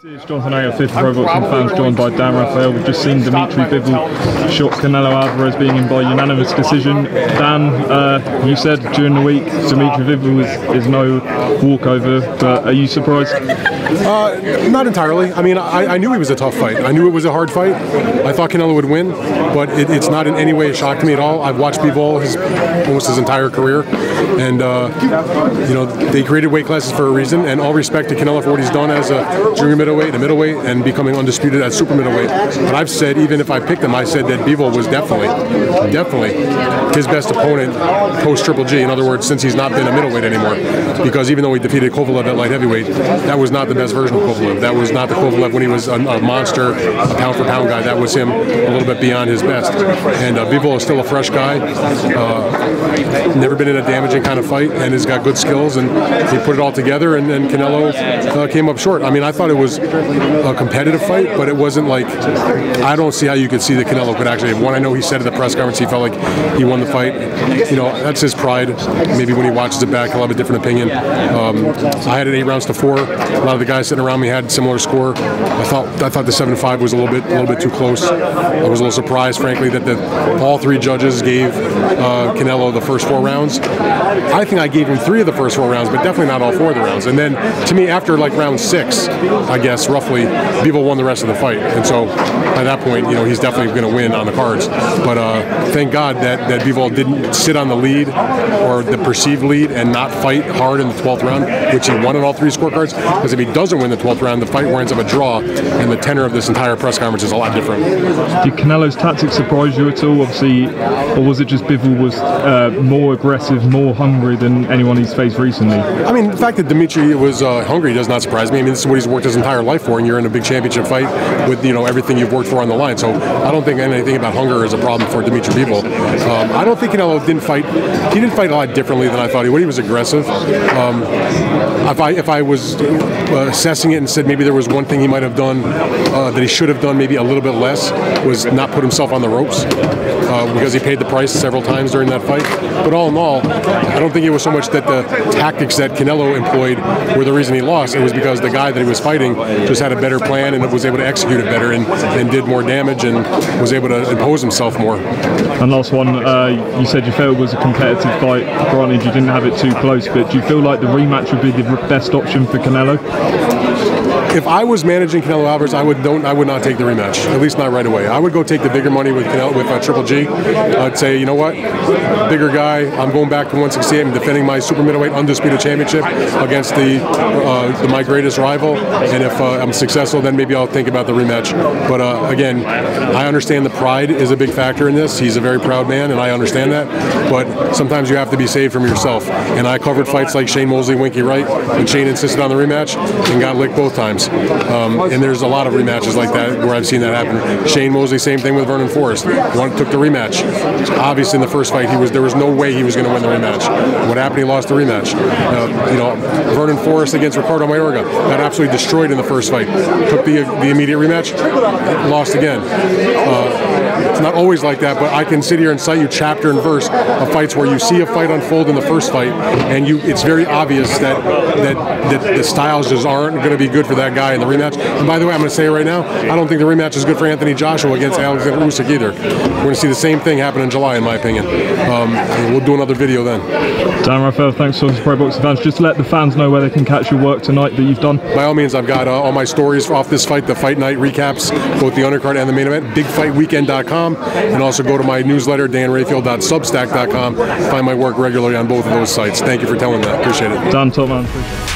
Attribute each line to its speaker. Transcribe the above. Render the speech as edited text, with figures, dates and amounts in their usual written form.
Speaker 1: It's Jonathan A. of 50 Pro Boxing Fans, joined by Dan Rafael. We've just seen Dmitry Bivol shot Canelo Alvarez being in by unanimous decision. Dan, you said during the week Dmitry Bivol is no walkover, but are you surprised?
Speaker 2: Not entirely. I mean, I knew he was a tough fight. I knew it was a hard fight. I thought Canelo would win, but it's not in any way a shock to me at all. I've watched Bivol almost his entire career, and you know, they created weight classes for a reason. And all respect to Canelo for what he's done as a junior middleweight, a middleweight, and becoming undisputed at super middleweight. But I've said, even if I picked him, I said that Bivol was definitely his best opponent post Triple G. In other words, since he's not been a middleweight anymore, because even though he defeated Kovalev at light heavyweight, that was not the best version of Kovalev. That was not the Kovalev when he was a monster, a pound for pound guy. That was him a little bit beyond his best. And Bivol is still a fresh guy, never been in a damaging kind of fight, and has got good skills, and he put it all together, and then Canelo came up short. I mean, I thought it was a competitive fight, but it wasn't like, I don't see how you could see that Canelo could actually have won. I know he said at the press conference he felt like he won the fight. You know, that's his pride. Maybe when he watches it back, he'll have a different opinion. I had it 8 rounds to 4. A lot of the guys sitting around me had similar score. I thought the 7-5 was a little bit too close. I was a little surprised, frankly, that all 3 judges gave Canelo the first 4 rounds. I think I gave him 3 of the first 4 rounds, but definitely not all 4 of the rounds. And then, to me, after like round 6, I guess roughly, Bivol won the rest of the fight. And so, at that point, you know, he's definitely going to win on the cards. But thank God that Bivol didn't sit on the lead or the perceived lead and not fight hard in the 12th round, which he won on all 3 scorecards. Because if he doesn't win the 12th round, the fight winds up a draw, and the tenor of this entire press conference is a lot different.
Speaker 1: Did Canelo's tactics surprise you at all? Obviously, or was it just Bivol was more aggressive, more hungry than anyone he's faced recently? I
Speaker 2: mean, the fact that Dmitry was hungry does not surprise me. I mean, this is what he's worked his entire life for, and you're in a big championship fight with, you know, everything you've worked for on the line. So I don't think anything about hunger is a problem for Dmitry Bivol. I don't think Canelo didn't fight. He didn't fight a lot differently than I thought he would. He was aggressive. If I was assessing it and said maybe there was one thing he might have done that he should have done maybe a little bit less, was not put himself on the ropes, because he paid the price several times during that fight. But all in all, I don't think it was so much that the tactics that Canelo employed were the reason he lost. It was because the guy that he was fighting just had a better plan and was able to execute it better, and did more damage and was able to impose himself more.
Speaker 1: And last one, you said you felt it was a competitive fight. Granted, you didn't have it too close, but do you feel like the rematch would be the best option for Canelo?
Speaker 2: If I was managing Canelo Alvarez, I would not take the rematch. At least not right away. I would go take the bigger money with Canelo, with Triple G. I'd say, you know what, bigger guy. I'm going back to 168 and defending my super middleweight undisputed championship against my greatest rival. And if I'm successful, then maybe I'll think about the rematch. But again, I understand the pride is a big factor in this. He's a very proud man, and I understand that. But sometimes you have to be saved from yourself. And I covered fights like Shane Mosley, Winky Wright, and Shane insisted on the rematch and got licked both times. And there's a lot of rematches like that where I've seen that happen. Shane Mosley, same thing with Vernon Forrest. Took the rematch. Obviously, in the first fight, there was no way he was going to win the rematch. What happened? He lost the rematch. You know, Vernon Forrest against Ricardo Mayorga got absolutely destroyed in the first fight. Took the immediate rematch, lost again. It's not always like that, but I can sit here and cite you chapter and verse of fights where you see a fight unfold in the first fight, and it's very obvious that the styles just aren't going to be good for that guy in the rematch. And by the way, I'm going to say it right now, I don't think the rematch is good for Anthony Joshua against Alexander Usyk either. We're going to see the same thing happen in July, in my opinion. We'll do another video then.
Speaker 1: Dan Rafael, thanks for the Pro Boxing Fans. Just let the fans know where they can catch your work tonight that you've done.
Speaker 2: By all means, I've got all my stories off this fight, the fight night recaps, both the undercard and the main event, bigfightweekend.com, and also go to my newsletter, danrafael.substack.com. Find my work regularly on both of those sites. Thank you for telling that. Appreciate it.
Speaker 1: Dan, top man. Appreciate it.